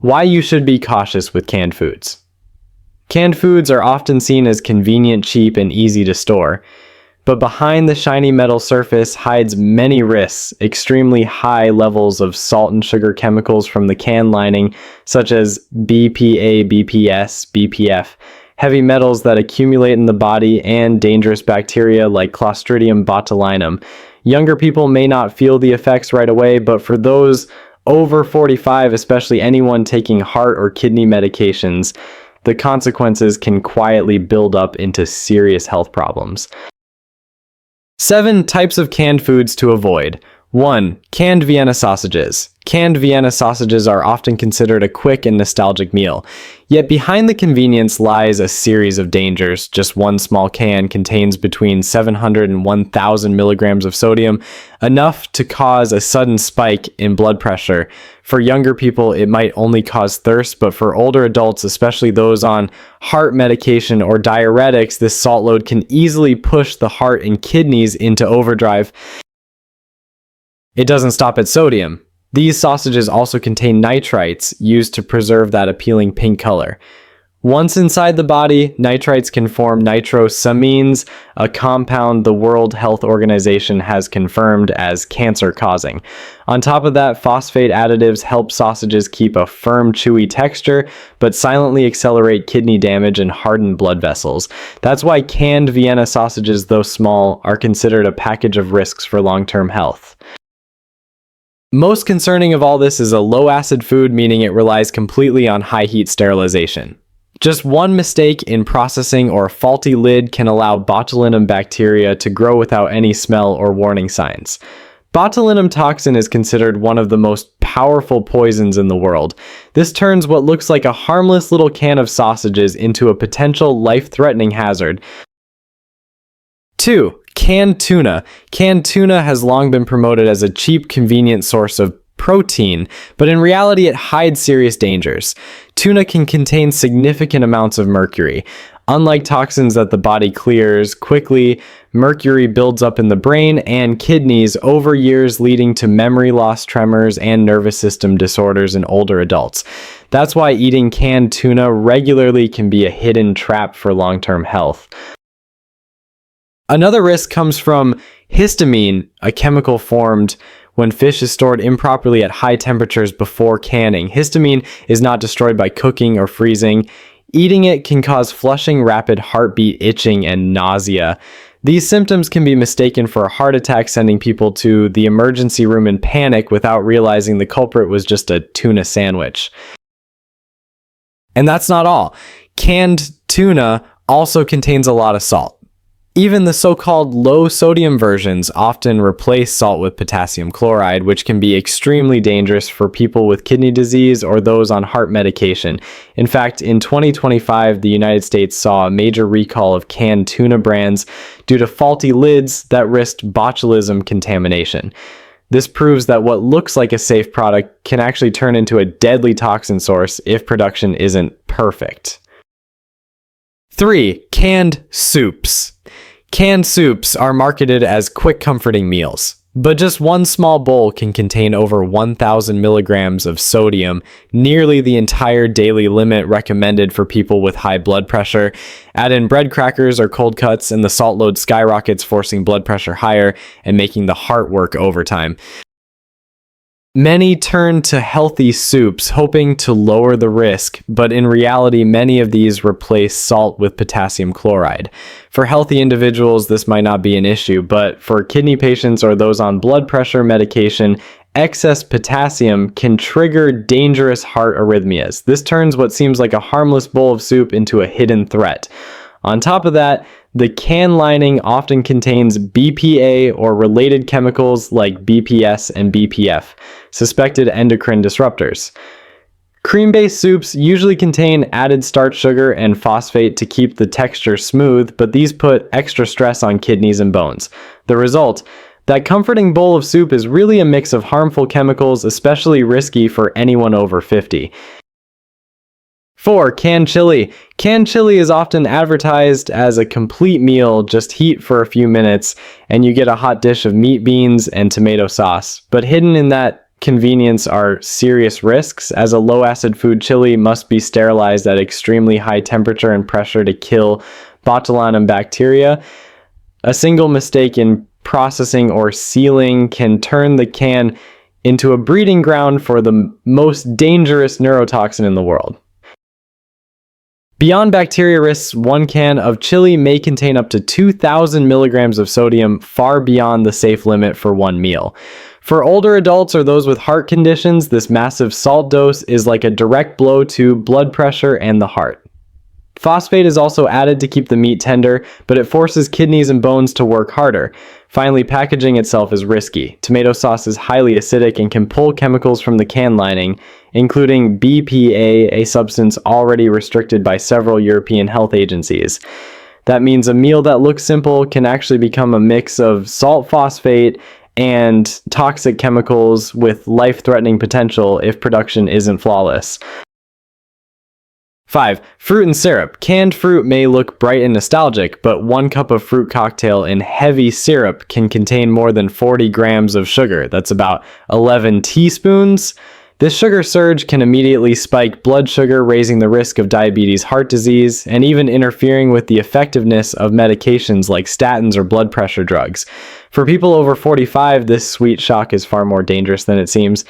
Why you should be cautious with canned foods. Canned foods are often seen as convenient, cheap, and easy to store. But behind the shiny metal surface hides many risks: extremely high levels of salt and sugar chemicals from the can lining, such as BPA, BPS, BPF, heavy metals that accumulate in the body, and dangerous bacteria like Clostridium botulinum. Younger people may not feel the effects right away, but for those over 45, especially anyone taking heart or kidney medications, the consequences can quietly build up into serious health problems. 7 types of canned foods to avoid. 1. Canned Vienna sausages. Canned Vienna sausages are often considered a quick and nostalgic meal. Yet behind the convenience lies a series of dangers. Just one small can contains between 700 and 1,000 milligrams of sodium, enough to cause a sudden spike in blood pressure. For younger people, it might only cause thirst, but for older adults, especially those on heart medication or diuretics, this salt load can easily push the heart and kidneys into overdrive. It doesn't stop at sodium. These sausages also contain nitrites, used to preserve that appealing pink color. Once inside the body, nitrites can form nitrosamines, a compound the World Health Organization has confirmed as cancer-causing. On top of that, phosphate additives help sausages keep a firm, chewy texture, but silently accelerate kidney damage and harden blood vessels. That's why canned Vienna sausages, though small, are considered a package of risks for long-term health. Most concerning of all this is a low-acid food, meaning it relies completely on high-heat sterilization. Just one mistake in processing or a faulty lid can allow botulinum bacteria to grow without any smell or warning signs. Botulinum toxin is considered one of the most powerful poisons in the world. This turns what looks like a harmless little can of sausages into a potential life-threatening hazard. 2. Canned tuna. Canned tuna has long been promoted as a cheap, convenient source of protein, but in reality it hides serious dangers. Tuna can contain significant amounts of mercury. Unlike toxins that the body clears quickly, mercury builds up in the brain and kidneys over years, leading to memory loss, tremors, and nervous system disorders in older adults. That's why eating canned tuna regularly can be a hidden trap for long-term health. Another risk comes from histamine, a chemical formed when fish is stored improperly at high temperatures before canning. Histamine is not destroyed by cooking or freezing. Eating it can cause flushing, rapid heartbeat, itching, and nausea. These symptoms can be mistaken for a heart attack, sending people to the emergency room in panic without realizing the culprit was just a tuna sandwich. And that's not all. Canned tuna also contains a lot of salt. Even the so-called low-sodium versions often replace salt with potassium chloride, which can be extremely dangerous for people with kidney disease or those on heart medication. In fact, in 2025, the United States saw a major recall of canned tuna brands due to faulty lids that risked botulism contamination. This proves that what looks like a safe product can actually turn into a deadly toxin source if production isn't perfect. 3. Canned soups. Canned soups are marketed as quick, comforting meals, but just one small bowl can contain over 1,000 milligrams of sodium, nearly the entire daily limit recommended for people with high blood pressure. Add in bread crackers or cold cuts, and the salt load skyrockets, forcing blood pressure higher and making the heart work overtime. Many turn to healthy soups, hoping to lower the risk, but in reality, many of these replace salt with potassium chloride. For healthy individuals, this might not be an issue, but for kidney patients or those on blood pressure medication, excess potassium can trigger dangerous heart arrhythmias. This turns what seems like a harmless bowl of soup into a hidden threat. On top of that, the can lining often contains BPA or related chemicals like BPS and BPF, suspected endocrine disruptors. Cream-based soups usually contain added starch, sugar, and phosphate to keep the texture smooth, but these put extra stress on kidneys and bones. The result: that comforting bowl of soup is really a mix of harmful chemicals, especially risky for anyone over 50. 4. Canned chili. Canned chili is often advertised as a complete meal, just heat for a few minutes, and you get a hot dish of meat, beans, and tomato sauce. But hidden in that convenience are serious risks, as a low-acid food chili must be sterilized at extremely high temperature and pressure to kill botulinum bacteria. A single mistake in processing or sealing can turn the can into a breeding ground for the most dangerous neurotoxin in the world. Beyond bacteria risks, one can of chili may contain up to 2,000 milligrams of sodium, far beyond the safe limit for one meal. For older adults or those with heart conditions, this massive salt dose is like a direct blow to blood pressure and the heart. Phosphate is also added to keep the meat tender, but it forces kidneys and bones to work harder. Finally, packaging itself is risky. Tomato sauce is highly acidic and can pull chemicals from the can lining, including BPA, a substance already restricted by several European health agencies. That means a meal that looks simple can actually become a mix of salt phosphate and toxic chemicals with life-threatening potential if production isn't flawless. 5. Fruit and syrup. Canned fruit may look bright and nostalgic, but 1 cup of fruit cocktail in heavy syrup can contain more than 40 grams of sugar. That's about 11 teaspoons. This sugar surge can immediately spike blood sugar, raising the risk of diabetes, heart disease, and even interfering with the effectiveness of medications like statins or blood pressure drugs. For people over 45, this sweet shock is far more dangerous than it seems.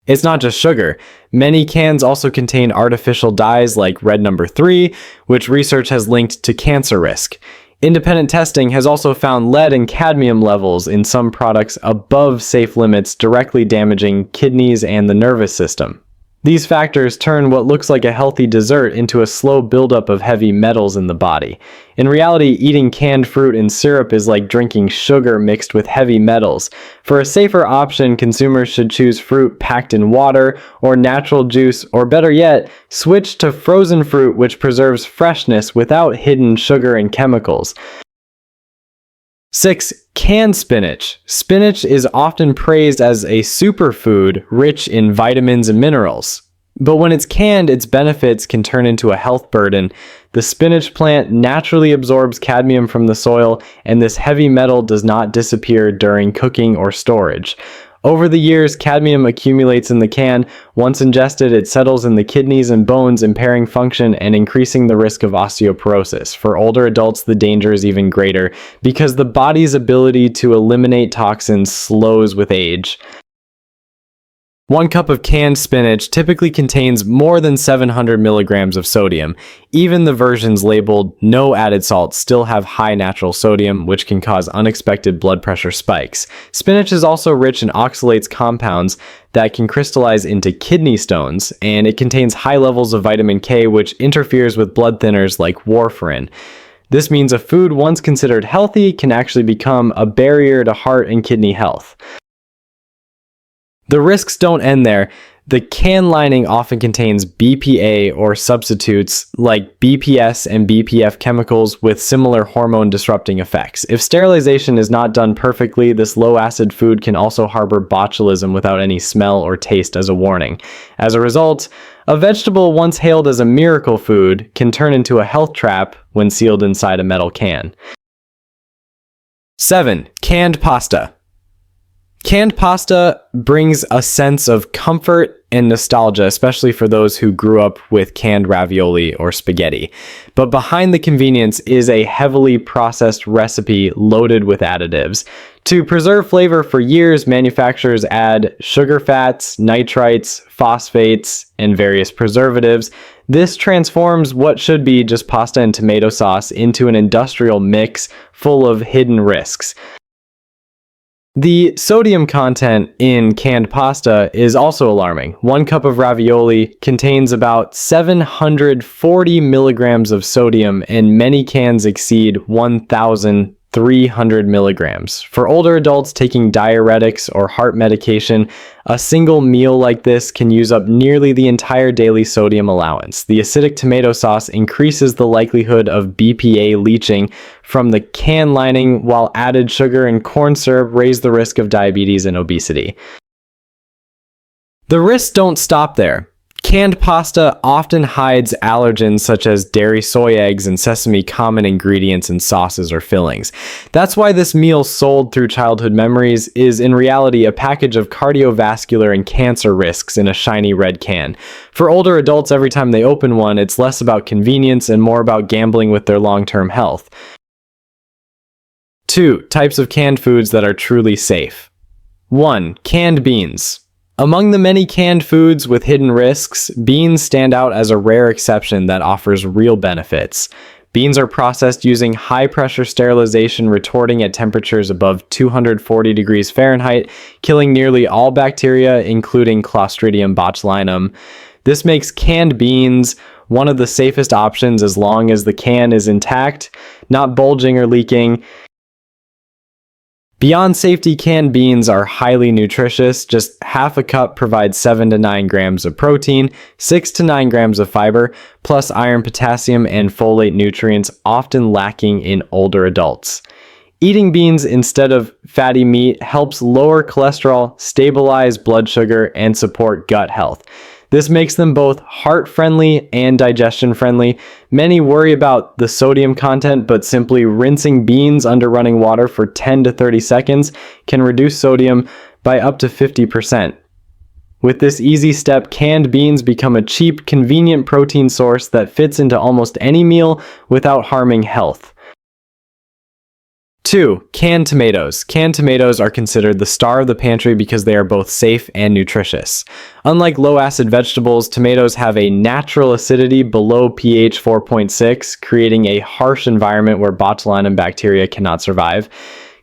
It's not just sugar. Many cans also contain artificial dyes like red number 3, which research has linked to cancer risk. Independent testing has also found lead and cadmium levels in some products above safe limits, directly damaging kidneys and the nervous system. These factors turn what looks like a healthy dessert into a slow buildup of heavy metals in the body. In reality, eating canned fruit and syrup is like drinking sugar mixed with heavy metals. For a safer option, consumers should choose fruit packed in water or natural juice, or better yet, switch to frozen fruit, which preserves freshness without hidden sugar and chemicals. 6. Canned spinach. Spinach is often praised as a superfood rich in vitamins and minerals. But when it's canned, its benefits can turn into a health burden. The spinach plant naturally absorbs cadmium from the soil, and this heavy metal does not disappear during cooking or storage. Over the years, cadmium accumulates in the can. Once ingested, it settles in the kidneys and bones, impairing function and increasing the risk of osteoporosis. For older adults, the danger is even greater because the body's ability to eliminate toxins slows with age. 1 cup of canned spinach typically contains more than 700 milligrams of sodium. Even the versions labeled no added salt still have high natural sodium, which can cause unexpected blood pressure spikes. Spinach is also rich in oxalates compounds that can crystallize into kidney stones, and it contains high levels of vitamin K, which interferes with blood thinners like warfarin. This means a food once considered healthy can actually become a barrier to heart and kidney health. The risks don't end there. The can lining often contains BPA or substitutes like BPS and BPF chemicals with similar hormone-disrupting effects. If sterilization is not done perfectly, this low-acid food can also harbor botulism without any smell or taste as a warning. As a result, a vegetable once hailed as a miracle food can turn into a health trap when sealed inside a metal can. 7. Canned pasta. Canned pasta brings a sense of comfort and nostalgia, especially for those who grew up with canned ravioli or spaghetti. But behind the convenience is a heavily processed recipe loaded with additives. To preserve flavor for years, manufacturers add sugar fats, nitrites, phosphates, and various preservatives. This transforms what should be just pasta and tomato sauce into an industrial mix full of hidden risks. The sodium content in canned pasta is also alarming. 1 cup of ravioli contains about 740 milligrams of sodium, and many cans exceed 1,300 milligrams. For older adults taking diuretics or heart medication, a single meal like this can use up nearly the entire daily sodium allowance. The acidic tomato sauce increases the likelihood of BPA leaching from the can lining, while added sugar and corn syrup raise the risk of diabetes and obesity. The risks don't stop there. Canned pasta often hides allergens such as dairy soy eggs and sesame, common ingredients in sauces or fillings. That's why this meal, sold through childhood memories, is in reality a package of cardiovascular and cancer risks in a shiny red can. For older adults, every time they open one, it's less about convenience and more about gambling with their long-term health. 2. Types of canned foods that are truly safe. 1. Canned beans. Among the many canned foods with hidden risks, beans stand out as a rare exception that offers real benefits. Beans are processed using high-pressure sterilization, retorting at temperatures above 240 degrees Fahrenheit, killing nearly all bacteria, including Clostridium botulinum. This makes canned beans one of the safest options as long as the can is intact, not bulging or leaking. Beyond safety, canned beans are highly nutritious. Just half a cup provides 7 to 9 grams of protein, 6 to 9 grams of fiber, plus iron, potassium, and folate nutrients often lacking in older adults. Eating beans instead of fatty meat helps lower cholesterol, stabilize blood sugar, and support gut health. This makes them both heart-friendly and digestion-friendly. Many worry about the sodium content, but simply rinsing beans under running water for 10 to 30 seconds can reduce sodium by up to 50%. With this easy step, canned beans become a cheap, convenient protein source that fits into almost any meal without harming health. 2. Canned tomatoes. Canned tomatoes are considered the star of the pantry because they are both safe and nutritious. Unlike low-acid vegetables, tomatoes have a natural acidity below pH 4.6, creating a harsh environment where botulinum bacteria cannot survive.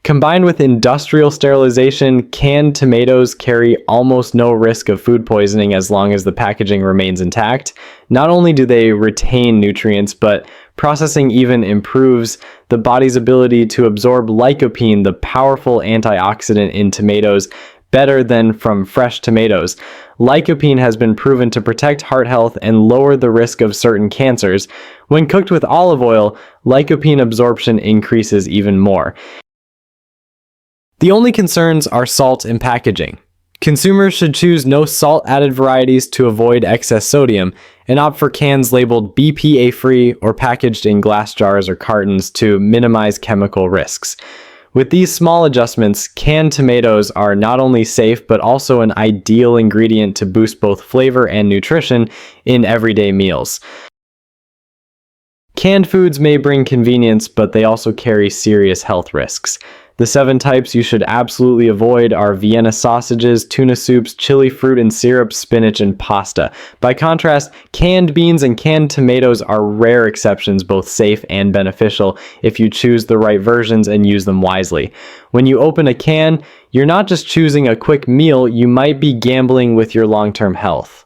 Combined with industrial sterilization, canned tomatoes carry almost no risk of food poisoning as long as the packaging remains intact. Not only do they retain nutrients, but processing even improves the body's ability to absorb lycopene, the powerful antioxidant in tomatoes, better than from fresh tomatoes. Lycopene has been proven to protect heart health and lower the risk of certain cancers. When cooked with olive oil, lycopene absorption increases even more. The only concerns are salt and packaging. Consumers should choose no salt-added varieties to avoid excess sodium, and opt for cans labeled BPA-free or packaged in glass jars or cartons to minimize chemical risks. With these small adjustments, canned tomatoes are not only safe but also an ideal ingredient to boost both flavor and nutrition in everyday meals. Canned foods may bring convenience, but they also carry serious health risks. The 7 types you should absolutely avoid are Vienna sausages, tuna soups, chili fruit and syrup, spinach, and pasta. By contrast, canned beans and canned tomatoes are rare exceptions, both safe and beneficial if you choose the right versions and use them wisely. When you open a can, you're not just choosing a quick meal, you might be gambling with your long-term health.